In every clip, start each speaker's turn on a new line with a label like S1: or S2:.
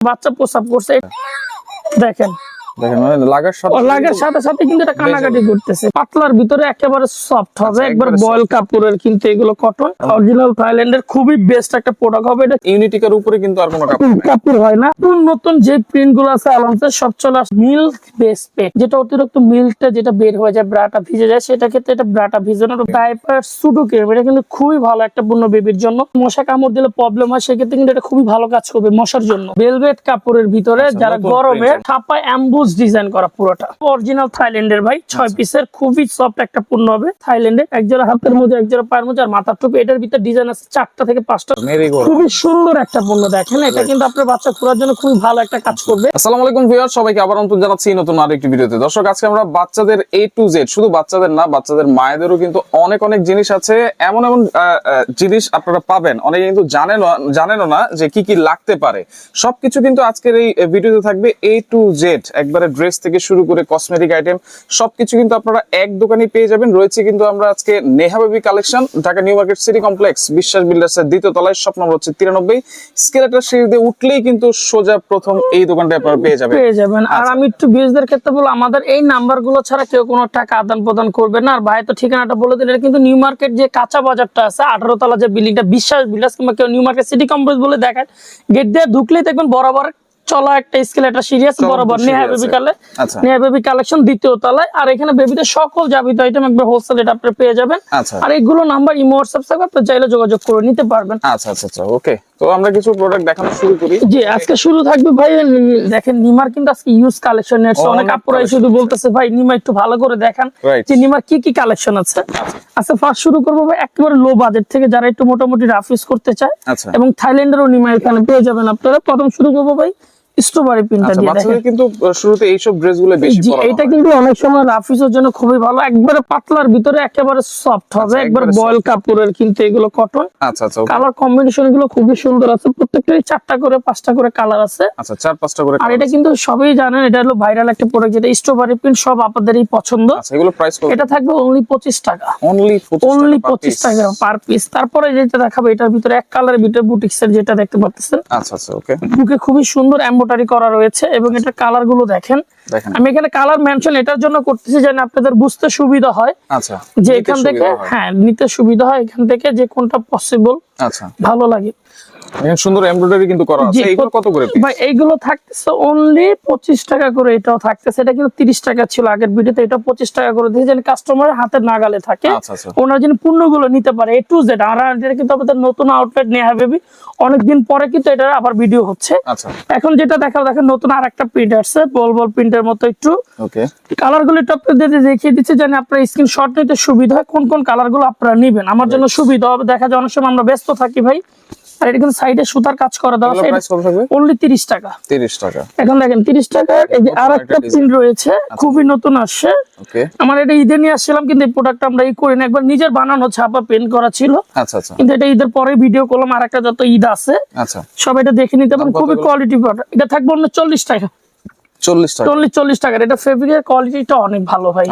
S1: বাচ্চা প্রসাব করছে দেখেন
S2: মানে লাগার
S1: সাথে সাথে কিন্তু এটা কানাকাটি করতেছে। পাতলার ভিতরে একেবারে সফট হবে, একবার বয়েল কাপড়ের, কিন্তু এগুলো কটন অরিজিনাল থাইল্যান্ডের খুবই বেস্ট একটা প্রোডাক্ট হবে। এটা
S2: ইউনিটিকার উপরে কিন্তু আর কোনো
S1: কাপড় হয় না। নতুন যে প্রিন্ট গুলো আছে আলামসের সব চলে মিল্ক বেস পেট, যেটা অতিরিক্ত মিল্কটা যেটা বের হয়ে যায়, ব্রাটা ভিজে যায়, সেটা ক্ষেত্রে এটা ব্রাটা ভিজানো ডাইপার সুডো ক্রিম, এটা কিন্তু খুবই ভালো একটা পণ্য বেবির জন্য। মশা কামড় দিলে প্রবলেম হয়, সেক্ষেত্রে কিন্তু এটা খুবই ভালো কাজ করবে মশার জন্য। ভেলভেট কাপড়ের ভিতরে যারা গরমে ছাপায় অ্যাম্বুস ডিজাইন করা, পুরোটা অরিজিনাল থাইল্যান্ডের ভাই। 6 পিসের খুবই সফট একটা পণ্য হবে থাইল্যান্ডের। একজোড়া হাতের মধ্যে, একজোড়া পায়ের মধ্যে, আর মাথার টুপি। এটার ভিতরে ডিজাইন আছে 4টা থেকে 5টা। খুবই সুন্দর একটা পণ্য দেখেন। এটা কিন্তু আপনার বাচ্চা খোলার জন্য খুবই ভালো একটা কাজ করবে।
S2: আসসালামু আলাইকুম ভিউয়ার, সবাইকে আবার নতুন জানাচ্ছি নতুন আরেকটি ভিডিওতে। দর্শক, আজকে আমরা বাচ্চাদের A to Z, শুধু বাচ্চাদের না, বাচ্চাদের মায়েদেরও কিন্তু অনেক জিনিস আছে। এমন জিনিস আপনারা পাবেন, অনেকে কিন্তু জানেনও না যে কি কি লাগতে পারে। সবকিছু কিন্তু আজকের এই ভিডিওতে থাকবে A to Z, একবারে ড্রেস থেকে শুরু করে কসমেটিক আইটেম সবকিছু কিন্তু আপনারা এক দোকানে পেয়ে যাবেন। রয়েছে কিন্তু আমরা আজকে Neha baby collection, Dhaka new market city complex, বিশ্বাস বিল্ডার্সের 2য় তলায়, শপ নম্বর হচ্ছে 93। স্কেলেটর সিঁড়ি দিয়ে উঠলেই কিন্তু সোজা প্রথম এই দোকানটা আপনারা পেয়ে যাবেন।
S1: আর আমি একটু বিজনেসদের ক্ষেত্রে বলবো, আমাদের এই নাম্বারগুলো ছাড়া কেউ কোনো টাকা আদান প্রদান করবে না। আর ভাই তো ঠিকানাটা বলে দিলেন, এটা কিন্তু নিউ মার্কেট যে কাঁচা বাজারটা আছে, 18 তলা যে বিল্ডিংটা, বিশ্বাস বিল্ডার্স কিংবা কেউ নিউ মার্কেট সিটি কমপ্লেক্স বলে দেখেন, গেট দিয়ে ঢুকলেই দেখবেন বরাবর চলা একটা স্কেলেটর সিরিয়াস বরাবর নেহা বেবি কালেকশন 2য় তলায়। আর এখানে বেবিদের সকল যাবতীয় আইটেম একবার হোলসেল রেট আপনি পেয়ে যাবেন। আর এইগুলো নাম্বার ইমো হোয়াটসঅ্যাপ থেকে আপনি চাইলে যোগাযোগ করে নিতে পারবেন।
S2: আচ্ছা, ওকে। তো আমরা কিছু প্রোডাক্ট দেখানো শুরু করি।
S1: জি, আজকে শুরু থাকবে ভাই। দেখেন নিমার কিন্তু আজকে ইউজ কালেকশন এর অনেক আপুরাই শুধু বলতেছে ভাই নিমা একটু ভালো করে দেখান যে নিমার কি কি কালেকশন আছে। আচ্ছা, ফার্স্ট শুরু করবো ভাই একেবারে লো বাজেট থেকে, যারা একটু মোটামুটি রাফ ইউজ করতে চায়, এবং থাইল্যান্ডেরও নিমা এখানে পেয়ে যাবেন আপনারা। প্রথম শুরু করবো ভাই স্ট্রবেরি প্রিন্টটা দিয়ে।
S2: বাচ্চাদের কিন্তু শুরুতে এইসব ড্রেসগুলো বেশি পরা হয়।
S1: এটা কিন্তু অনেক সময় রাফিসের জন্য খুবই ভালো, একবারে পাতলার ভিতরে একেবারে সফট হবে, একবার বয়েল কাপড়ের, কিন্তু এগুলো কটন।
S2: আচ্ছা,
S1: কালার কম্বিনেশন গুলো খুবই সুন্দর আছে, প্রত্যেকটারই 4টা করে 5টা করে কালার আছে।
S2: আচ্ছা, 4-5টা করে।
S1: আর এটা কিন্তু সবাই জানেন, এটা হলো ভাইরাল একটা প্রোডাক্ট, যেটা স্ট্রবেরি প্রিন্ট, সব আপনাদেরই পছন্দ।
S2: আচ্ছা, এগুলো প্রাইস কত?
S1: এটা থাকবে অনলি 25 টাকা।
S2: অনলি
S1: 25 টাকা পার পিস। তারপরে যেটা দেখাবো, এটার ভিতরে এক কালারের ভিতরে বুটিক্সের যেটা দেখতে পাচ্ছেন।
S2: আচ্ছা, ওকে।
S1: বুকে খুবই সুন্দর এমব্রয়ডারি করা রয়েছে, এবং এটা কালার গুলো দেখেন। আমি এখানে কালার মেনশন এটার জন্য করতেছি যেন আপনাদের বুঝতে সুবিধা হয়।
S2: আচ্ছা,
S1: যে এখান থেকে নিতে সুবিধা হয়, এখান থেকে যে কোনটা পসিবল ভালো লাগে।
S2: এখানে সুন্দর এমব্রয়ডারি কিন্তু করা আছে। এইগুলো কত করে পিস?
S1: ভাই এইগুলো থাকতেছে অনলি 25 টাকা করে। এটাও থাকতেছে, এটা কিন্তু 30 টাকা ছিল আগের ভিডিওতে, এটা 25 টাকা করে দিয়ে, যেন কাস্টমারের হাতের নাগালে থাকে, ওনারা যেন পণ্যগুলো নিতে পারে A to Z। আর এটা কিন্তু আমাদের নতুন আউটলেট নেহা বেবি, অনেকদিন পরে কিন্তু এটা আবার ভিডিও হচ্ছে। এখন যেটা দেখাও, দেখেন নতুন আরেকটা প্রিন্ট আসছে, বল প্রিন্টের মতো একটু। ওকে, কালার গুলো টপ দিয়ে দেখিয়ে দিচ্ছে যেন আপনার স্ক্রিনশট নিতে সুবিধা হয়, কোন কোন কালার গুলো আপনারা নেবেন, আমার জন্য সুবিধা হবে। দেখা যায় অনেক সময় আমরা ব্যস্ত থাকি ভাই। আর এটা কিন্তু সাইডে সুতার কাজ করা দেওয়া আছে, অনলি 30 টাকা।
S2: 30 টাকা।
S1: এখন দেখেন 30 টাকার এই যে আরেকটা প্রিন্ট রয়েছে, খুবই নতুন আসছে। আমার এটা ঈদে নিয়ে আসছিলাম, কিন্তু এই প্রোডাক্টটা আমরা করি না, একবার নিজের বানানো ছাপা পেন্ট করা ছিল। কিন্তু এটা ঈদের পরে ভিডিও করলাম, আরেকটা যত ঈদ আছে সব এটা দেখে নিতে পারেন। খুবই কোয়ালিটি প্রোডাক্ট। এটা থাকবে অন্য 40 টাকা। 40 টাকার। এটা ফেব্রিকের কোয়ালিটিটা অনেক ভালো ভাই,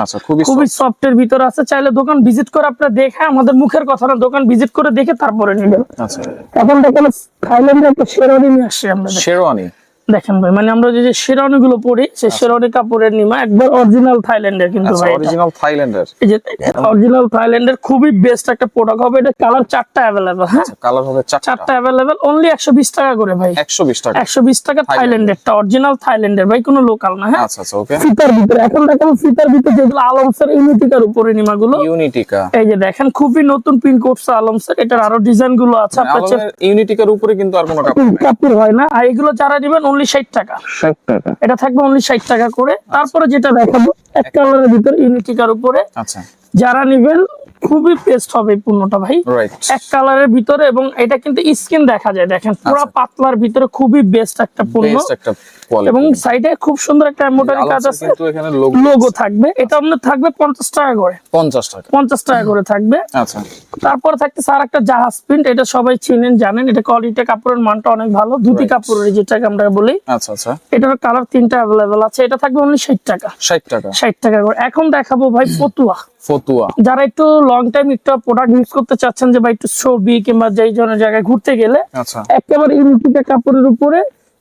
S1: খুবই সফট এর ভিতরে আছে। চাইলে দোকান ভিজিট করে আপনারা দেখে, আমাদের মুখের কথা না, দোকান ভিজিট করে দেখে তারপরে নেবেন। এখন দেখেন থাইল্যান্ডের একটা শেরওয়ানি নিয়ে আসছে আমরা।
S2: শেরওয়ানি
S1: দেখেন ভাই, মানে আমরা যে শেরওয়ানি গুলো পরি, সেই শেরওয়ানি কাপড়ের নিমা, একবার অরিজিনাল থাইল্যান্ডের, কিন্তু ভাই
S2: অরিজিনাল থাইল্যান্ডের।
S1: এই যে অরিজিনাল থাইল্যান্ডের খুবই বেস্ট একটা প্রোডাক্ট হবে। এটা কালার 4টা अवेलेबल। হ্যাঁ,
S2: কালার হবে 4টা
S1: अवेलेबल। অনলি 120 টাকা করে ভাই। 120 টাকা থাইল্যান্ডেরটা, অরিজিনাল থাইল্যান্ডের ভাই, কোনো লোকাল না। হ্যাঁ,
S2: আচ্ছা, ওকে।
S1: ফিতার ভিতরে এখন দেখেন, ফিতার ভিতরে যেগুলো আলমসের ইউনিটিকার উপরে নিমাগুলো,
S2: ইউনিটিকা,
S1: এই যে দেখেন খুবই নতুন প্রিন্ট করছে আলমসের। এটার আরো ডিজাইন গুলো আছে।
S2: আপনাদের ইউনিটিকার উপরে কিন্তু আর কোনো
S1: কাপড় হয় না। আর এগুলো যারা নেবেন অনলি 60 টাকা। এটা থাকবে অনলি 60 টাকা করে। তারপরে যেটা দেখাবো, এক কালারের ভিতরে ইউনিটিকার উপরে, যারা নেবেন খুবই বেস্ট হবে এই পণ্যটা ভাই। এক কালারের ভিতরে, এবং এটা কিন্তু স্কিন দেখা যায়, দেখেন পুরো পাতলার ভিতরে, খুবই বেস্ট একটা পণ্য। এবং সাইডে খুব সুন্দর একটা এমব্রয়ডারি কাজ আছে, লোগো থাকবে। এটা আপনার থাকবে 50 টাকা করে। 50 টাকা করে থাকবে। তারপর থাকতেছে আর একটা জাহাজ প্রিন্ট, এটা সবাই চিনেন জানেন, এটা কোয়ালিটি কাপড়ের মানটা অনেক ভালো, ধুতি কাপড়ের যেটাকে আমরা বলি। এটার কালার 3টা अवेलेबल আছে। এটা থাকবে অনলি 60 টাকা। 60 টাকা করে। এখন দেখাবো ভাই ফতুয়া। যারা একটু লং টাইম একটু প্রোডাক্ট ইউজ করতে চাচ্ছেন, যে ভাই একটু ছবি কিংবা যেই ধরনের জায়গায় ঘুরতে গেলে, একেবারে ইউনিটিকা কাপড়ের উপরে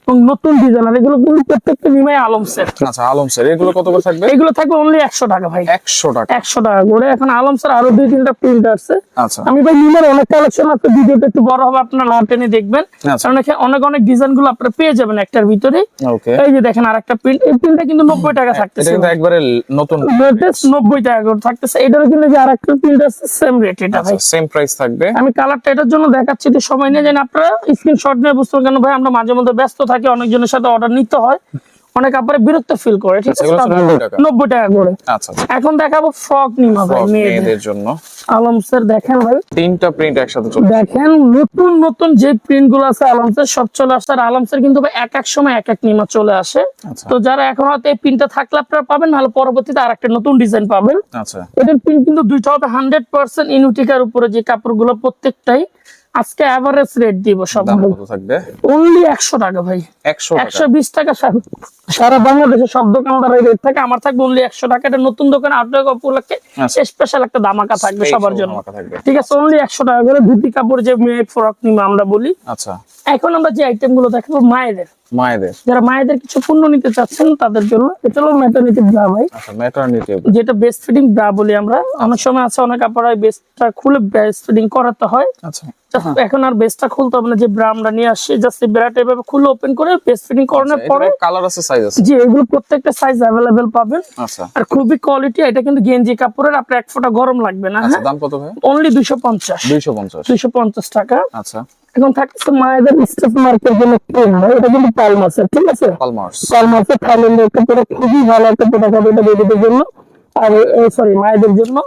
S1: এবং নতুন ডিজাইনার, এগুলো কিন্তু প্রত্যেকটা নিমাই আলমসের।
S2: আচ্ছা আলমসের, এগুলো কত করে থাকবে?
S1: এগুলো থাকবে অনলি 100 টাকা ভাই।
S2: 100 টাকা,
S1: 100 টাকা করে। এখন আলমসের আরো 2-3টা প্রিন্ট আছে।
S2: আচ্ছা
S1: আমি ভাই নিমের অনেক কালেকশন আছে, ভিডিওটা একটু বড় হবে, আপনারা না টেনে দেখবেন,
S2: আচ্ছা।
S1: কারণ এখানে অনেক অনেক ডিজাইন গুলো আপনারা পেয়ে যাবেন একটার ভিতরে।
S2: ওকে,
S1: এই যে দেখেন আরেকটা প্রিন্ট, এই প্রিন্টটা কিন্তু 90 টাকা
S2: এটা
S1: থাকতেছে,
S2: কিন্তু একবারে নতুন,
S1: লেটেস্ট 90 টাকা করে থাকতেছে। এটারও কিন্তু যে আরেকটা প্রিন্ট আছে সেম রেট, এটা ভাই
S2: সেম প্রাইস থাকবে।
S1: আমি কালারটা এটার জন্য দেখাচ্ছি, তো সময় নিয়ে জানি আপনারা স্ক্রিনশট নিয়ে বুঝতে পারবেন, কেন ভাই আমরা মাঝে মধ্যে ব্যস্ত থাকি, অনেকজনের সাথে অর্ডার নিতে হয়, অনেক আপনারা বিরক্ত ফিল করে, ঠিক আছে?
S2: এগুলো 90 টাকা।
S1: 90 টাকা করে।
S2: আচ্ছা আচ্ছা,
S1: এখন দেখাবো ফ্রক নিমা ভাই,
S2: ফ্রক
S1: মেয়েদের
S2: মেয়েদের জন্য
S1: আলমসের। দেখেন ভাই,
S2: 3টা প্রিন্ট একসাথে চলে।
S1: দেখেন নতুন নতুন যে প্রিন্ট গুলো আছে আলমসের সব চলে আসছে। আর আলমসের কিন্তু ভাই এক এক সময় এক এক নিমা চলে আসে।
S2: আচ্ছা
S1: তো যারা এখন হয়তো এই প্রিন্টটা থাকলে আপনারা পাবেন, নাহলে পরবর্তীতে আরেকটা নতুন ডিজাইন পাবেন।
S2: আচ্ছা,
S1: এটার প্রিন্ট কিন্তু দুইটা হবে 100% ইনুটিকার উপরে, যে কাপড়গুলো প্রত্যেকটাই। আজকে এভারেজ রেট দিব সব
S2: দাম কত থাকবে?
S1: অনলি 100 টাকা ভাই।
S2: 100 টাকা,
S1: 120 টাকা সারা বাংলাদেশে সব দোকানদার এই রেট থাকে, আমার থাকবে অনলি 100 টাকা। এটা নতুন দোকান, আউটলেট উপলক্ষে
S2: আচ্ছা।
S1: স্পেশাল একটা দামাকা থাকবে
S2: Special
S1: সবার জন্য,
S2: ধামাকা থাকবে।
S1: ঠিক আছে? অনলি 100 টাকা করে ধুতি কাপড়, যে মেয়ের ফ্রক নিমা আমরা বলি।
S2: আচ্ছা,
S1: এখন আমরা যে আইটেম গুলো দেখাবো মায়েদের,
S2: মায়েদের,
S1: যারা মায়েদের কিছু পণ্য নিতে চাচ্ছেন তাদের জন্য। এটা হলো ম্যাটারনিটি ব্রা ভাই,
S2: আচ্ছা ম্যাটারনিটি,
S1: যেটা বেস্ট ফিটিং ব্রা বলি আমরা। অনেক সময় আছে অনেক আপনারা বেস্টটা খুলে বেস্ট ফিটিং করাতে হয়,
S2: আচ্ছা
S1: Just এখন আর বেস্টটা খুলতে হবে না, যে ব্রা আমরা নিয়ে আসছি জাস্ট এই ব্রাটা এভাবে খুলে ওপেন করে বেস্ট ফিটিং করানোর পরে,
S2: কালার আছে, সাইজ আছে।
S1: জি এগুলো প্রত্যেকটা সাইজ अवेलेबल পাবেন।
S2: আচ্ছা
S1: আর খুবই কোয়ালিটি, এটা কিন্তু গেঞ্জি কাপড়ের, আপনার এক ফোঁটা গরম লাগবে না।
S2: আচ্ছা,
S1: হ্যাঁ,
S2: দাম কত ভাই?
S1: অনলি 250
S2: 250
S1: টাকা।
S2: আচ্ছা,
S1: এখন থাকছে মায়েদের স্টেপ মার্কের জন্য ক্রিম, এটা কিন্তু পালমাসের, ঠিক আছে?
S2: পালমার্স,
S1: পালমাসের থাইল্যান্ডের একটা প্রোডাক্ট, খুবই ভালো একটা প্রোডাক্ট হবে এটা বেবিদের জন্য। আর সরি মায়েদের জন্য,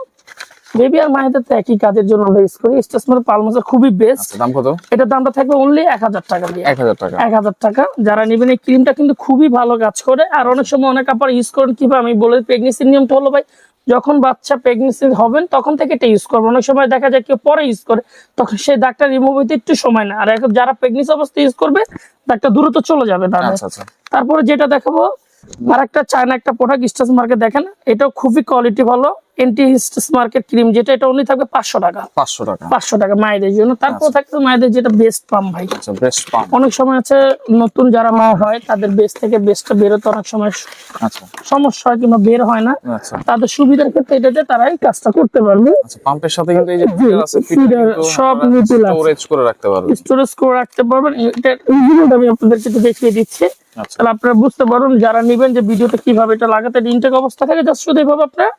S1: বেবি আর মায়েদের তো একই কাজের জন্য আমরা ইউজ করি। স্টেসমার পালমাসের খুবই বেস্ট।
S2: আচ্ছা দাম কত?
S1: এটার দামটা থাকবে অনলি 1000 টাকা দিয়ে।
S2: 1000 টাকা,
S1: 1000 টাকা। যারা নেবেন এই ক্রিমটা কিন্তু খুবই ভালো কাজ করে। আর অনেক সময় অনেক আপনারা ইউজ করেন কিভাবে, আমি বলে প্রেগনেন্সির নিয়মটা হলো ভাই, যখন বাচ্চা প্রেগনেন্সি হবেন তখন থেকে এটা ইউজ করবেন। অনেক সময় দেখা যায় কেউ পরে ইউজ করে, তখন সেই দাগটা রিমুভ হইতে একটু সময় না। আর এখন যারা প্রেগনেন্সি অবস্থায় ইউজ করবে, দাগটা দ্রুত চলে যাবে তাদের।
S2: আচ্ছা আচ্ছা,
S1: তারপরে যেটা দেখাবো আর একটা চায়না একটা প্রোডাক্ট, স্টেস মার্কেট, দেখেন এটাও খুবই কোয়ালিটি ভালো, এন্টি স্টেস মার্কেট ক্রিম, যেটা এটা অনলি থাকবে 500 টাকা।
S2: 500 টাকা,
S1: 500 টাকা মায়েদের জন্য। তারপর থাকবে মায়েদের যেটা বেস্ট পাম ভাই।
S2: আচ্ছা বেস্ট পাম,
S1: অনেক সময় আছে নতুন যারা মা হয় তাদের বেস্ট থেকে বেস্টটা বেরোতে অনেক সময়
S2: আচ্ছা
S1: সমস্যা হয় কিংবা বের হয় না,
S2: আচ্ছা
S1: তাদের সুবিধার ক্ষেত্রে এটাতে তারাই কাজটা করতে পারবে।
S2: আচ্ছা, পাম্পের সাথে কিন্তু এই যে
S1: জি,
S2: ফিটার আছে,
S1: feeder সব নিপিল আছে,
S2: স্টোরেজ করে রাখতে পারবেন।
S1: স্টোরেজ করে রাখতে পারবেন। এটা ইজিলি আমি আপনাদেরকে একটু দেখিয়ে দিচ্ছি,
S2: আচ্ছা
S1: তাহলে আপনারা বুঝতে পারুন যারা নেবেন যে ভিডিওতে কিভাবে এটা লাগাতে। ইনটেক অবস্থা থাকে জাস্ট শুধু এভাবে আপনারা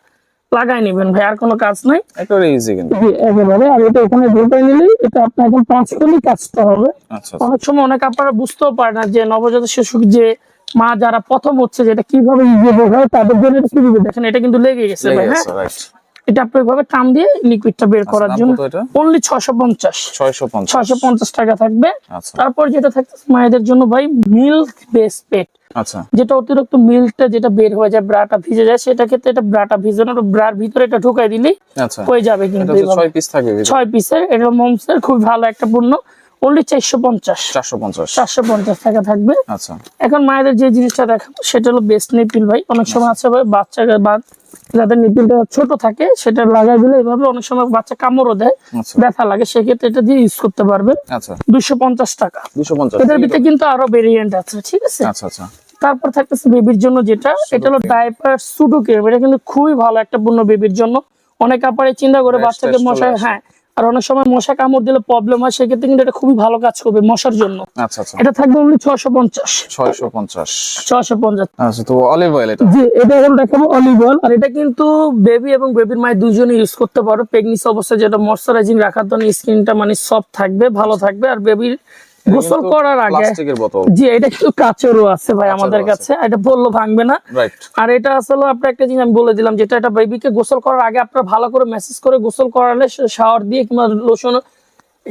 S1: লাগাই নেবেন ভাই, আর কোনো কাজ নাই,
S2: একেবারে ইজি কিন্তু।
S1: জি একেবারে। আর এটা এখানে ঢুকাই নিলেই এটা আপনার এখন 5 করলেই কাজটা হবে।
S2: আচ্ছা
S1: অনেক সময় অনেক আপনারা বুঝতেও পারে না যে নবজাত শিশু যে মা যারা প্রথম হচ্ছে যেটা কিভাবে ইজি হয় তাদের জন্য এটা সুবিধা। দেখেন এটা কিন্তু লেগে গেছে ভাই, হ্যাঁ
S2: রাইট।
S1: এটা আপনি ভাবে টান দিয়ে লিকুইডটা বের করার
S2: দাম
S1: জন্য
S2: কত এটা?
S1: অনলি 650
S2: 650
S1: টাকা থাকবে।
S2: আচ্ছা
S1: তারপর যেটা থাকছে মায়েদের জন্য ভাই মিল্ক বেস পেট,
S2: আচ্ছা,
S1: যেটা অতিরিক্ত মিল্কটা যেটা বের হয়ে যায়, ব্রাটা ভিজে যায়, সেটা ক্ষেত্রে এটা ব্রাটা ভিজানোর ব্রার ভিতরে এটা ঢুকাই দিলেই
S2: আচ্ছা
S1: হয়ে যাবে। কিন্তু
S2: এটা 6 পিস থাকবে,
S1: 6 পিসের, এটা মমসের খুব ভালো একটা পণ্য, অনলি 450 টাকা থাকবে।
S2: আচ্ছা
S1: এখন মায়েদের যে জিনিসটা দেখাবো সেটা হলো বেস্ট নিপিল ভাই। অনেক সময় আছে ভাই বাচ্চা যাদের নিপিলটা ছোট থাকে সেটা লাগাই দিলে এভাবে অনেক সময় বাচ্চা কামড়ও দেয়,
S2: আচ্ছা
S1: ব্যথা লাগে, সেক্ষেত্রে এটা দিয়ে ইউজ করতে পারবেন।
S2: আচ্ছা
S1: 250 টাকা।
S2: 250
S1: এটার ভিতরে কিন্তু আরো ভেরিয়েন্ট আছে, ঠিক আছে?
S2: আচ্ছা আচ্ছা,
S1: তারপর থাকতেছে বেবির জন্য যেটা, এটা হলো ডাইপার সুডো ক্রিম। এটা কিন্তু খুবই ভালো একটা পণ্য বেবির জন্য। অনেক আপারে চিন্তা করে বাচ্চাকে মশায়, হ্যাঁ, আর অনেক সময় মশা কামড় দিলে প্রবলেম হয়, সেক্ষেত্রে কিন্তু এটা খুবই ভালো কাজ করবে মশার জন্য।
S2: আচ্ছা আচ্ছা,
S1: এটা থাকবে অনলি 650
S2: 650 আচ্ছা। তো অলিভ অয়েল এটা?
S1: জি এটা এখন দেখাবো অলিভ অয়েল। আর এটা কিন্তু বেবি এবং বেবির মায়ের দুজনে ইউজ করতে পারো। প্রেগনেন্সি অবস্থায় যেটা ময়শ্চারাইজিং রাখার জন্য, স্কিনটা মানে সফট থাকবে, ভালো থাকবে। আর বেবির গোসল করার আগে,
S2: প্লাস্টিকের বোতল,
S1: জি এটা কিন্তু কাচেরও আছে ভাই আমাদের কাছে, এটা বললো ভাঙবে না,
S2: রাইট।
S1: আর এটা আসলে আপনার একটা জিনিস আমি বলে দিলাম, যেটা এটা বেবিকে গোসল করার আগে আপনার ভালো করে মেসেজ করে গোসল করালে, শাওয়ার দিয়ে কিংবা লোশন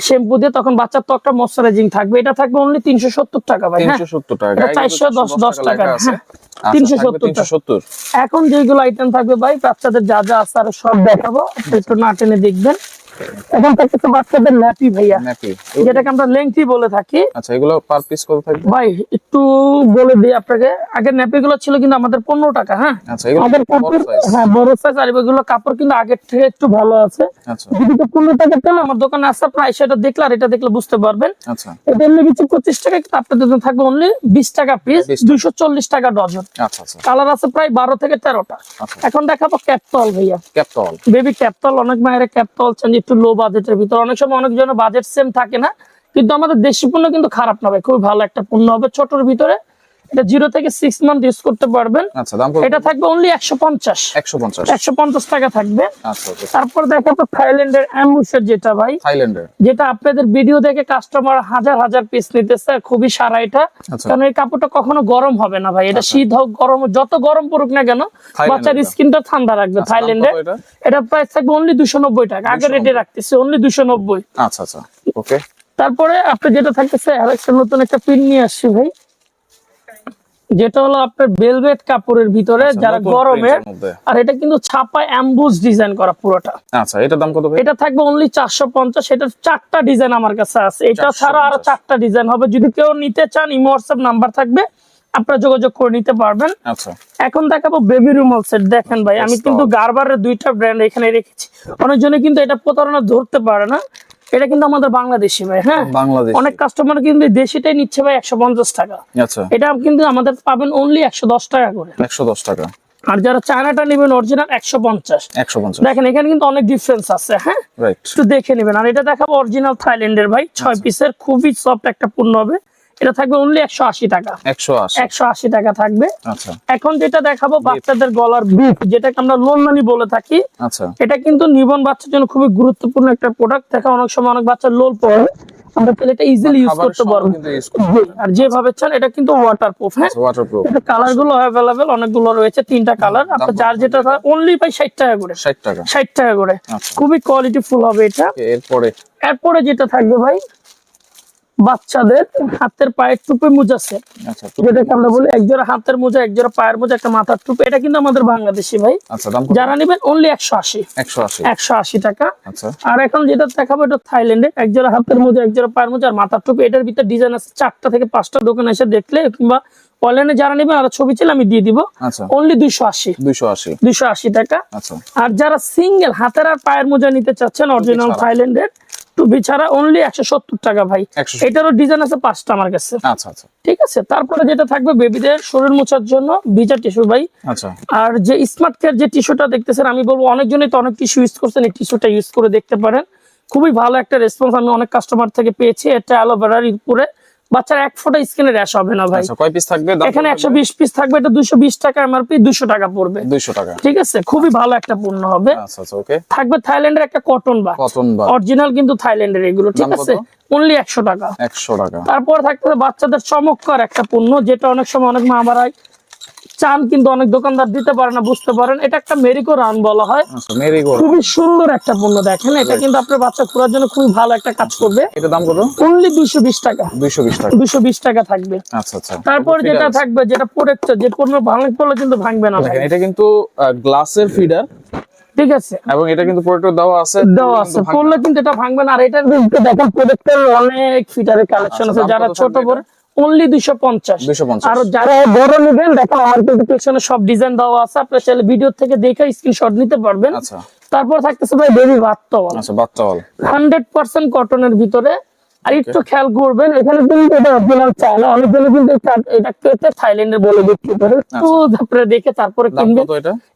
S1: শ্যাম্পু দিয়ে, তখন বাচ্চার ত্বকটা ময়শ্চারাইজিং থাকবে। এটা থাকবে অনলি 370 টাকা ভাই, হ্যাঁ
S2: 370 টাকা,
S1: এটা 410 টাকা, হ্যাঁ
S2: 370।
S1: এখন যেগুলো আইটেম থাকবে ভাই বাচ্চাদের যা যা আছে আর সব দেখাবো, একটু না টেনে দেখবেন। এখন থাকতেছে বাচ্চাদের ন্যাপি ভাইয়া,
S2: ন্যাপি,
S1: যেটাকে আমরা লেংথি বলে থাকি।
S2: আচ্ছা, এগুলো পার পিস কত থাকবে
S1: ভাই একটু বলে দিই আপনাকে, আগের ন্যাপি গুলো ছিল কিন্তু আমাদের 15 টাকা। হ্যাঁ,
S2: আচ্ছা, এগুলো
S1: আগের
S2: বড়
S1: কাপড়,
S2: size।
S1: হ্যাঁ বড় সাইজ, আর এগুলো কাপড় কিন্তু আগের থেকে একটু ভালো আছে।
S2: আচ্ছা
S1: যদি তো 15 টাকা তেল আমার দোকানে আসে, আপনার সেটা দেখলে আর এটা দেখলে বুঝতে পারবেন।
S2: আচ্ছা
S1: এটা এমনি বিচি 25 টাকা, কিন্তু আপনাদের জন্য থাকবে অনলি 20 টাকা পিস,
S2: 20
S1: 240 টাকা ডজন।
S2: আচ্ছা আচ্ছা
S1: কালার আছে প্রায় 12 থেকে 13টা।
S2: আচ্ছা।
S1: এখন দেখাবো ক্যাপটল ভাইয়া,
S2: ক্যাপটল।
S1: বেবি ক্যাপটল। অনেক মায়ের ক্যাপটল চান একটু লো বাজেটের ভিতর, অনেক সময় অনেক জনের বাজেট সেম থাকে না, কিন্তু আমাদের দেশি পণ্য কিন্তু খারাপ না ভাই, খুবই ভালো একটা পণ্য হবে ছোটর ভিতরে। এটা 0 থেকে 6 মান্থ ইউজ করতে পারবেন।
S2: আচ্ছা, দাম কত?
S1: এটা থাকবে অনলি 150 150 টাকা থাকবে।
S2: আচ্ছা ওকে।
S1: তারপর দেখাবো থাইল্যান্ডের অ্যাম্বুসের, যেটা ভাই
S2: থাইল্যান্ডের,
S1: যেটা আপনাদের ভিডিও দেখে কাস্টমার হাজার হাজার পিস নিতেছে, খুবই সারা এটা।
S2: আচ্ছা।
S1: কারণ এই কাপড়টা কখনো গরম হবে না ভাই, এটা শীত হোক গরম হোক, যত গরম পড়ুক না কেন বাচ্চার
S2: এটা।
S1: স্কিনটা ঠান্ডা রাখবে।
S2: আচ্ছা, দাম
S1: থাইল্যান্ডের
S2: কত এটা?
S1: এটা প্রাইস থাকবে অনলি 290 টাকা, আগে রেটে রাখতেছে অনলি 290।
S2: আচ্ছা আচ্ছা ওকে।
S1: তারপরে আপনি যেটা থাকতেছে আরেকটা নতুন একটা পিন নিয়ে আসছি ভাই, যেটা হলো আপনার ভেলভেট কাপড়ের ভিতরে,
S2: আচ্ছা,
S1: যারা
S2: নতুন
S1: গরমের।
S2: print এর মধ্যে।
S1: আর এটা কিন্তু ছাপা অ্যাম্বুস ডিজাইন করা পুরোটা।
S2: আচ্ছা, এটার দাম কত ভাই?
S1: এটা থাকবে অনলি 450। এটার 4টা ডিজাইন আমার কাছে আছে, এটা ছাড়া আরো
S2: 450
S1: 4টা ডিজাইন হবে। যদি কেউ নিতে চান ইমো হোয়াটসঅ্যাপ নাম্বার থাকবে, আপনারা যোগাযোগ করে নিতে পারবেন।
S2: আচ্ছা
S1: এখন দেখাবো বেবি রুমাল সেট। দেখেন ভাই, আমি কিন্তু গারবারের 2টা ব্র্যান্ড এখানে রেখেছি। অনেকজনে কিন্তু এটা প্রতারণা ধরতে পারে না, এটা কিন্তু আমাদের বাংলাদেশি ভাই। হ্যাঁ,
S2: বাংলাদেশ।
S1: অনেক কাস্টমার কিন্তু দেশিটাই নিচ্ছে ভাই 150 টাকা।
S2: আচ্ছা,
S1: এটা কিন্তু আমাদের পাবেন অনলি 110 টাকা করে।
S2: 110 টাকা।
S1: আর যারা চায়নাটা নেবেন অরিজিনাল 150।
S2: 150।
S1: দেখেন এখানে কিন্তু অনেক ডিফারেন্স আছে। হ্যাঁ,
S2: রাইট।
S1: একটু দেখে নেবেন। আর এটা দেখাবো অরিজিনাল থাইল্যান্ডের ভাই, 6 পিসের, খুবই সফট একটা পণ্য হবে। এটা থাকবে অনলি 180 টাকা। 180 টাকা থাকবে।
S2: আচ্ছা
S1: এখন যেটা দেখাবো বাচ্চাদের গলার বুট, যেটাকে আমরা লোলনানি বলে থাকি।
S2: আচ্ছা
S1: এটা কিন্তু নিবন বাচ্চার জন্য খুবই গুরুত্বপূর্ণ একটা প্রোডাক্ট। দেখা অনেক সময় অনেক বাচ্চা লোল পড়ে, আমরা তাহলে এটা ইজিলি ইউজ
S2: খাবারের
S1: করতে
S2: সঙ্গে
S1: পারবো।
S2: কিন্তু use করতে
S1: জি, আর যেভাবে চান এটা কিন্তু ওয়াটারপ্রুফ। হ্যাঁ,
S2: ওয়াটারপ্রুফ।
S1: এটা কালার গুলো অ্যাভেলেবেল অনেকগুলো রয়েছে, 3টা কালার। আপনার যার যেটা অনলি ভাই 60 টাকা করে।
S2: 60 টাকা।
S1: 60 টাকা করে,
S2: আচ্ছা।
S1: খুবই কোয়ালিটি ফুল হবে এটা। এরপরে যেটা থাকবে ভাই বাচ্চাদের হাতের পায়ের টুপি মোজা সেট,
S2: আচ্ছা,
S1: যেটাকে আমরা বলি একজোড়া হাতের মোজা, একজোড়া পায়ের মোজা, একটা মাথার টুপি। এটা কিন্তু আমাদের বাংলাদেশি ভাই।
S2: আচ্ছা, দাম কত?
S1: যারা নেবেন অনলি 180 180 টাকা।
S2: আচ্ছা
S1: আর এখন যেটা দেখাবো এটা থাইল্যান্ডের, একজোড়া হাতের মোজা, একজোড়া পায়ের মোজা আর মাথার টুপি। এটার ভিতরে ডিজাইন আছে 4টা থেকে 5টা, দোকানে এসে দেখলে কিংবা অনলাইনে যারা নেবেন আর ছবি ছিল আমি দিয়ে দিব।
S2: আচ্ছা,
S1: অনলি 280 টাকা।
S2: আচ্ছা
S1: আর যারা সিঙ্গেল হাতের আর পায়ের মোজা নিতে চাচ্ছেন অরিজিনাল থাইল্যান্ডের টুপি ছাড়া অনলি 170 টাকা ভাই।
S2: 170
S1: এটারও ডিজাইন আছে 5টা আমার কাছে।
S2: আচ্ছা আচ্ছা
S1: ঠিক আছে। তারপরে যেটা থাকবে বেবিদের শরীর মোছার জন্য ভিজা টিস্যু ভাই।
S2: আচ্ছা
S1: আর যে স্মার্ট কেয়ার যে টিস্যুটা দেখতেছেন, আমি বলবো অনেকজনই তো অনেক টিস্যু ইউজ করছেন, এই টিস্যুটা ইউজ করে দেখতে পারেন। খুবই ভালো একটা রেসপন্স আমি অনেক কাস্টমার থেকে পেয়েছি। এটা অ্যালোভেরার উপরে বাচ্চার 1 ফোঁটা স্কিনে র্যাশ হবে না ভাই।
S2: আচ্ছা, কয় পিস থাকবে? দাম
S1: এখানে 120 পিস থাকবে, এটা 220 টাকা এমআরপি, 200 টাকা পড়বে।
S2: 200 টাকা।
S1: ঠিক আছে, খুবই ভালো একটা পণ্য হবে।
S2: আচ্ছা আচ্ছা ওকে।
S1: থাকবে থাইল্যান্ডের একটা কটন বা অরিজিনাল, কিন্তু থাইল্যান্ডের এগুলো। ঠিক
S2: দাম কত?
S1: আছে, অনলি 100 টাকা।
S2: 100 টাকা।
S1: তারপর থাকতে বাচ্চাদের চমৎকার একটা পণ্য, যেটা অনেক সময় অনেক মা বাবারাই চান কিন্তু অনেক দোকানদার দিতে পারে না, বুঝতে পারেন। এটা একটা মেরিগো রান বলা হয়।
S2: আচ্ছা, মেরিগো।
S1: খুবই সুন্দর একটা পণ্য। দেখেন এটা কিন্তু আপনার বাচ্চা ঘোরার জন্য খুবই ভালো একটা কাজ করবে।
S2: এটা দাম কত?
S1: অনলি 220 টাকা।
S2: 220 টাকা।
S1: 220 টাকা থাকবে।
S2: আচ্ছা আচ্ছা।
S1: তারপর যেটা থাকবে, যেটা প্রোডাক্ট, যে পণ্য ভাঙলে পড়লে কিন্তু ভাঙবে না ভাই।
S2: দেখেন এটা কিন্তু গ্লাসের ফিডার,
S1: ঠিক আছে,
S2: এবং এটা কিন্তু প্রোডাক্ট দেওয়া আছে,
S1: পড়লে কিন্তু এটা ভাঙবে না। আর এটার কিন্তু দেখেন প্রোডাক্টের অনেক ফিটারের কালেকশন আছে। যারা ছোট বড় অনলি 250। আর যারা বড় নেবেন দেখো আমার কিন্তু পিছনে সব ডিজাইন দেওয়া আছে, আপনারা চাইলে ভিডিও থেকে দেখে স্ক্রিনশট নিতে পারবেন।
S2: আচ্ছা।
S1: তারপর থাকতেছে ভাই বেবি বাথ টাওয়াল।
S2: আচ্ছা, বাথ টাওয়াল
S1: 100% কটনের ভিতরে। আর একটু খেয়াল করবেন, এখানে কিন্তু এটা অরিজিনাল চায়না, অনেকজন কিন্তু এটা কেটে থাইল্যান্ডের বলে বিক্রি করে। তো আপনারা দেখে তারপরে কিনবেন।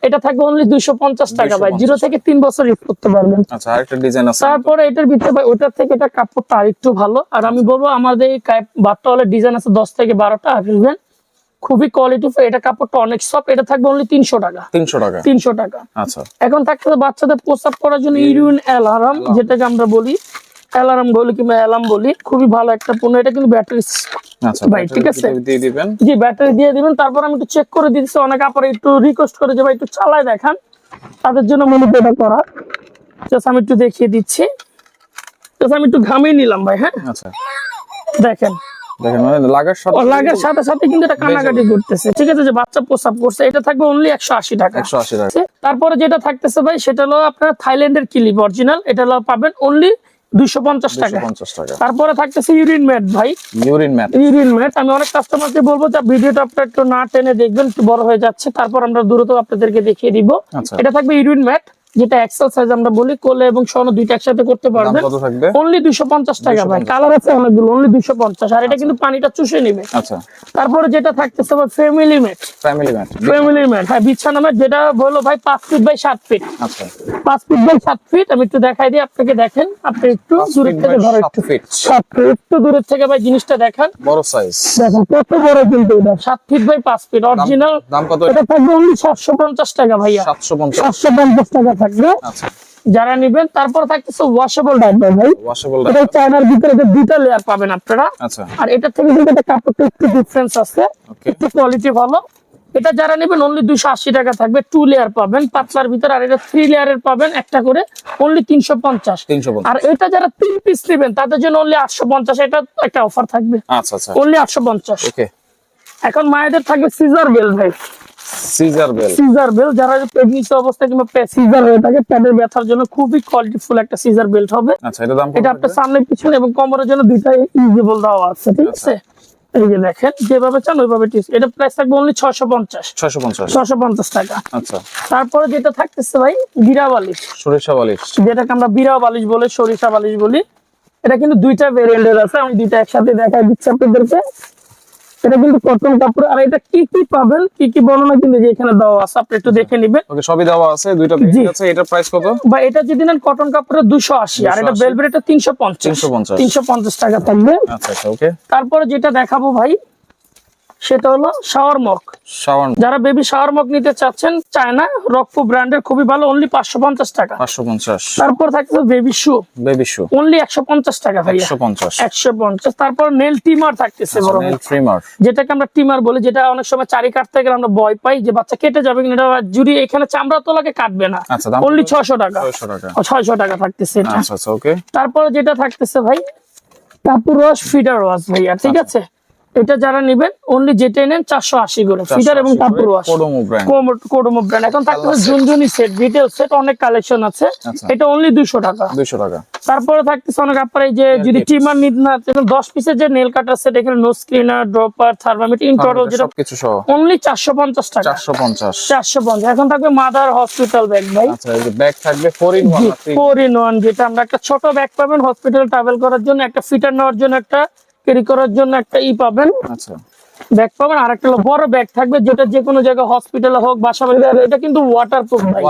S1: এটা থাকবে অনলি 250 টাকা ভাই, 0 থেকে 3 বছর ইউজ করতে পারবেন।
S2: আচ্ছা, আরেকটা ডিজাইন আছে।
S1: তারপরে এটার ভিতরে ভাই ওটার থেকে এটা কাপড়টা আরেকটু ভালো। আর আমি বলবো আমাদের এই বাথ টাওয়ালের ডিজাইন আছে 10 থেকে 12টা, আসবেন খুবই কোয়ালিটি। এটা কাপড়টা অনেক সফট। এটা থাকবে অনলি 300 টাকা। 300 টাকা।
S2: আচ্ছা।
S1: এখন থাকছে বাচ্চাদের প্রস্রাব করার জন্য ইউরিন অ্যালার্ম, যেটাকে আমরা বলি অ্যালার্ম বলি কিংবা অ্যালার্ম বলি, খুবই ভালো একটা পণ্য। এটা কিন্তু ব্যাটারি।
S2: আচ্ছা
S1: ভাই ঠিক আছে,
S2: দিয়ে দিবেন।
S1: জি ব্যাটারি দিয়ে দিবেন। তারপর আমি একটু চেক করে দিচ্ছি, অনেক আপনারা একটু রিকোয়েস্ট করে যে ভাই একটু চালায় দেখান, তাদের জন্য মূলত এটা করা। জাস্ট আমি একটু দেখিয়ে দিচ্ছি, জাস্ট আমি একটু ঘামিয়ে নিলাম ভাই। হ্যাঁ
S2: আচ্ছা,
S1: দেখেন
S2: দেখেন মানে লাগার সাথে
S1: সাথে কিন্তু এটা কান্নাকাটি করতেছে, ঠিক আছে, যে বাচ্চা প্রস্রাব করছে। এটা থাকবে অনলি 180 টাকা।
S2: 180 টাকা।
S1: তারপরে যেটা থাকতেছে ভাই সেটা হলো আপনার থাইল্যান্ডের ক্লিপ অরিজিনাল, এটা হলো পাবেন অনলি 250 টাকা।
S2: 250 টাকা।
S1: তারপরে থাকতেছে ইউরিন ম্যাট ভাই, ইউরিন ম্যাট। আমি অনেক কাস্টমারকে বলবো যে ভিডিওটা আপনারা একটু না টেনে দেখবেন, একটু বড় হয়ে যাচ্ছে, তারপর আমরা দ্রুত আপনাদেরকে দেখিয়ে দিব। এটা থাকবে ইউরিন ম্যাট, যেটা এক্সেল সাইজ আমরা বলি, কোলে এবং সন দুইটা একসাথে করতে পারবেন।
S2: কত থাকবে?
S1: অনলি 250 টাকা ভাই। কালার আছে অনেকগুলো, অনলি 250। আর এটা কিন্তু পানিটা চুষে নেবে।
S2: আচ্ছা।
S1: তারপরে যেটা থাকতেছে ভাই ফ্যামিলি ম্যাট, হ্যাঁ, বিছানা ম্যাট, যেটা হলো ভাই 5 ফিট বাই 7 ফিট।
S2: আচ্ছা,
S1: 5 ফিট বাই 7 ফিট। আমি একটু দেখাই দিই আপনাকে, দেখেন আপনি একটু দূর থেকে ধরো, একটু 7 ফিট একটু দূরের থেকে ভাই জিনিসটা দেখেন,
S2: বড় সাইজ
S1: দেখেন কত বড় কিন্তু এটা, 7 ফিট বাই 5 ফিট অরিজিনাল।
S2: দাম কত?
S1: এটা থাকবে অনলি 750 টাকা ভাইয়া। 750 টাকা থাকবে।
S2: আচ্ছা,
S1: যারা নেবেন। তারপর থাকতেছে ওয়াশেবল ডাইপার ভাই, এটা চায়নার ভিতরে যে দুইটা লেয়ার পাবেন আপনারা।
S2: আচ্ছা।
S1: আর এটা থেকে কিন্তু এটা কাপড়টা একটু ডিফারেন্স আছে, একটু কোয়ালিটি ভালো। এটা যারা নেবেন অনলি 280 টাকা থাকবে। 2 লেয়ার পাবেন পাতলার ভিতরে, আর এটা 3 লেয়ারের পাবেন একটা করে, অনলি 350। আর এটা যারা 3 পিস নেবেন তাদের জন্য অনলি 850। এটা একটা অফার থাকবে।
S2: আচ্ছা আচ্ছা,
S1: অনলি 850।
S2: ওকে।
S1: এখন মায়েদের থাকবে সিজার বেল ভাই, সিজার বেল। যারা প্রেগন্যান্সি অবস্থায় কিংবা সিজার হয়ে থাকে, প্যাডের ব্যথার জন্য খুবই কোয়ালিটিফুল একটা সিজার বেল্ট হবে।
S2: আচ্ছা, এটা দাম কত?
S1: এটা আপনার সামনে পিছনে এবং কোমরের জন্য দুইটাই ইউজেবল দেওয়া আছে, ঠিক আছে। এই যে দেখেন, যেভাবে চান ওইভাবে ঠিক। এটা প্রাইস থাকবে অনলি 650 টাকা।
S2: আচ্ছা।
S1: তারপরে যেটা থাকতেছে ভাই বিড়া বালিশ,
S2: সরিষা বালিশ,
S1: যেটাকে আমরা বিড়া বালিশ বলে, সরিষা বালিশ বলি। এটা কিন্তু দুইটা ভেরিয়েন্টের আছে, আমি দুইটা একসাথে দেখাই দিচ্ছি আপনাদেরকে। এটা কিন্তু কটন কাপড়। আর এটা কি কি পাবেন, কি কি বর্ণনা কিন্তু যে এখানে দেওয়া আছে, আপনি একটু দেখে নেবেন।
S2: ওকে, সবই দেওয়া আছে, দুইটা ভেরিয়েন্ট আছে। এটা প্রাইস কত?
S1: বা এটা যদি নেন কটন কাপড়ের 280, আর এটা ভেলভেট এটা 350 টাকা থাকবে।
S2: আচ্ছা আচ্ছা, ওকে।
S1: তারপরে যেটা দেখাবো ভাই সেটা হলো শাওয়ার মগ। যারা বেবি শাওয়ার মগ নিতে চাচ্ছেন, চায়না রকফু ব্র্যান্ডের, খুবই ভালো, অনলি 550 টাকা।
S2: 550।
S1: তারপর থাকছে বেবি শু, অনলি 150 টাকা ভাই, 150। তারপর নেল ট্রিমার থাকতেছে, বড় নেল ট্রিমার, যেটাকে আমরা ট্রিমার বলি, যেটা অনেক সময় চারি কাটতে গেলে আমরা ভয় পাই যে বাচ্চা কেটে যাবে কিনা, এটা জুড়ি এখানে চামড়া তোলাকে কাটবে না। অনলি 600 টাকা। 600 টাকা থাকতেছে এটা।
S2: আচ্ছা আচ্ছা, ওকে।
S1: তারপর যেটা থাকতেছে ভাই কাপড় ওয়াশ, ফিডার ওয়াশ ভাইয়া, ঠিক আছে। এটা যারা নেবেন অনলি যেটা নেন 480 করে, ফিডার এবং কাপড় ওয়াশ, কোডোমো ব্র্যান্ড। এখন থাকতেছে ঝুনঝুনি সেট, ডিটেইল সেট, অনেক কালেকশন আছে। এটা অনলি 200 টাকা। তারপরে থাকতেছে অনেক আপনারা, এই যে যদি ট্রিমার নিতে না, 10 পিসের যে নেল কাটার সেট, এখানে nose cleaner, dropper, thermometer, in total যেটা
S2: সবকিছু সহ
S1: অনলি 450 টাকা। 450। এখন থাকবে মাদার হসপিটাল ব্যাগ ভাই।
S2: আচ্ছা, এই যে ব্যাগ থাকবে 4 in 1,
S1: যেটা আমরা একটা ছোট ব্যাগ পাবেন হসপিটাল ট্রাভেল করার জন্য, একটা ফিটার নেওয়ার জন্য, একটা ক্যারি করার জন্য একটা পাবেন। আচ্ছা, ব্যাগ পাবেন। আর একটা বড় ব্যাগ থাকবে, যেটা যে কোনো জায়গায় হসপিটালে হোক, বাসা বাড়ি, এটা কিন্তু ওয়াটারপ্রুফ ভাই।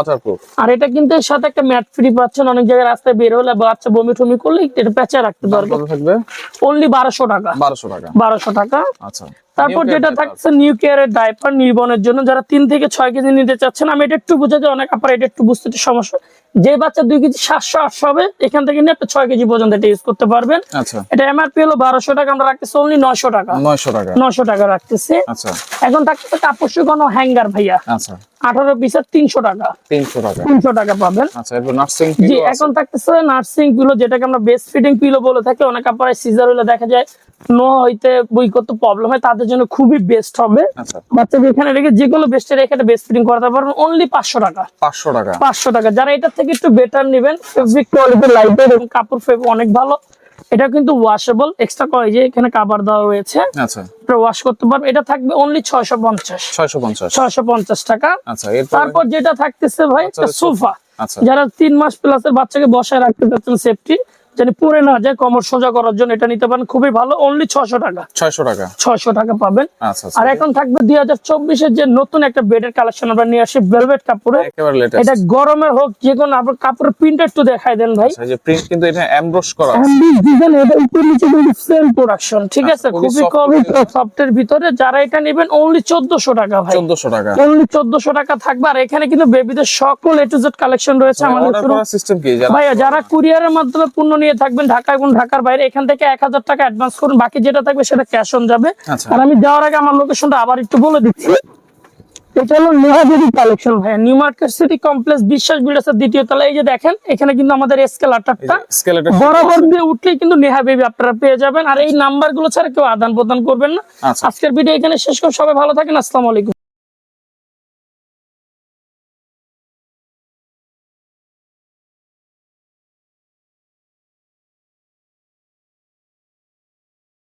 S1: আর এটা কিন্তু এর সাথে একটা ম্যাট ফ্রি পাচ্ছেন। অনেক জায়গায় রাস্তায় বের হলে বাচ্চা বমি টমি করলে এটা পেঁচা রাখতে পারবে। অনলি 1200 টাকা। 1200 টাকা। আচ্ছা। তারপর যেটা থাকছে নিউ কেয়ারের ডাইপার, নিউবর্নের জন্য, যারা 3 থেকে 6 কেজি নিতে চাচ্ছেন। আমি এটা একটু বুঝাতে, অনেক আপনার এটা একটু বুঝতে সমস্যা, যে বাচ্চা 2 কেজি 700-800 হবে, এখান থেকে নিয়ে আপনি 6 কেজি পর্যন্ত এটা ইউজ করতে পারবেন। আচ্ছা। এটা এমআরপি হলো 1200 টাকা, আমরা রাখতেছি অনলি 900 টাকা। 900 টাকা রাখতেছি। আচ্ছা। এখন থাকতেছে কাপড় শুকানো হ্যাঙ্গার ভাইয়া। আচ্ছা। 18 পিসের 300 টাকা। 300 টাকা পাবেন। আচ্ছা। এরপর নার্সিং পিলো। জি, এখন থাকতেছে নার্সিং পিলো, যেটাকে আমরা বেস্ট ফিডিং পিলো বলে থাকি। অনেক আপনারা সিজার হলে দেখা যায় নো হইতে বই করতে প্রবলেম হয়, তাদের জন্য খুবই বেস্ট হবে। বাচ্চাকে এখানে রেখে যে কোনো বেস্টে রেখে এটা বেস্ট ফিডিং করাতে পারবেন অনলি 500 টাকা। 500 টাকা। যারা এটা থেকে একটু বেটার নেবেন, ফেব্রিক কোয়ালিটি লাইটার এবং কাপড় ফেব্রিক অনেক ভালো। এটা কিন্তু ওয়াশেবল, এক্সট্রা করে যে এখানে কভার দেওয়া রয়েছে। আচ্ছা, এটা ওয়াশ করতে পারবে। এটা থাকবে অনলি 650 টাকা। আচ্ছা। তারপর যেটা থাকতেছে ভাই একটা সোফা, যারা 3 মাস প্লাসের বাচ্চাকে বসায় রাখতে চাচ্ছেন সেফটি, জানি পরে না যায়, কোমর সোজা করার জন্য এটা নিতে পারেন, খুবই ভালো, অনলি 600 টাকা। 600 টাকা পাবেন। আর এখন থাকবে 2024 এর যে নতুন একটা বেডের কালেকশন আমরা নিয়ে আসি, ভেলভেট কাপড়ে। এটা গরমের হোক যে কোনো, আপনার কাপড়ের প্রিন্ট একটু দেখাই দেন ভাই।
S2: এই যে প্রিন্ট কিন্তু এটা এমব্রস করা আছে,
S1: ডিজাইন, এটা উপর নিচে কিন্তু সেম প্রোডাকশন, ঠিক আছে, খুবই কমই সফটের ভিতরে। যারা এটা নেবেন অনলি 1400 টাকা ভাই। 1400 টাকা, অনলি 1400 টাকা থাকবে। আর এখানে কিন্তু বেবিদের সকল এ টু জেড কালেকশন রয়েছে আমাদের।
S2: সিস্টেম কি
S1: ভাইয়া, যারা কুরিয়ারের মাধ্যমে পণ্য নিয়ে থাকবেন ঢাকা এবং ঢাকার বাইরে, এখান থেকে 1000 টাকা অ্যাডভান্স করুন, বাকি যেটা থাকবে সেটা ক্যাশ অন যাবে। আর আমি যাওয়ার আগে আমার লোকেশনটা আবার একটু বলে দিচ্ছি। এটা হলো নেহা বেবি কালেকশন ভাইয়া, নিউ মার্কেট সিটি কমপ্লেক্স বিশ্বাস বিল্ডার্সের দ্বিতীয় তলায়। এই যে দেখেন এখানে কিন্তু আমাদের এসকেলেটরটা বরাবর দিয়ে উঠলেই কিন্তু নেহা বেবি আপনারা পেয়ে যাবেন। আর এই নাম্বারগুলো ছাড়া কেউ আদান প্রদান করবেন না।
S2: আচ্ছা।
S1: আজকের ভিডিও এখানে শেষ করব, সবাই ভালো থাকেন, আসসালামু আলাইকুম।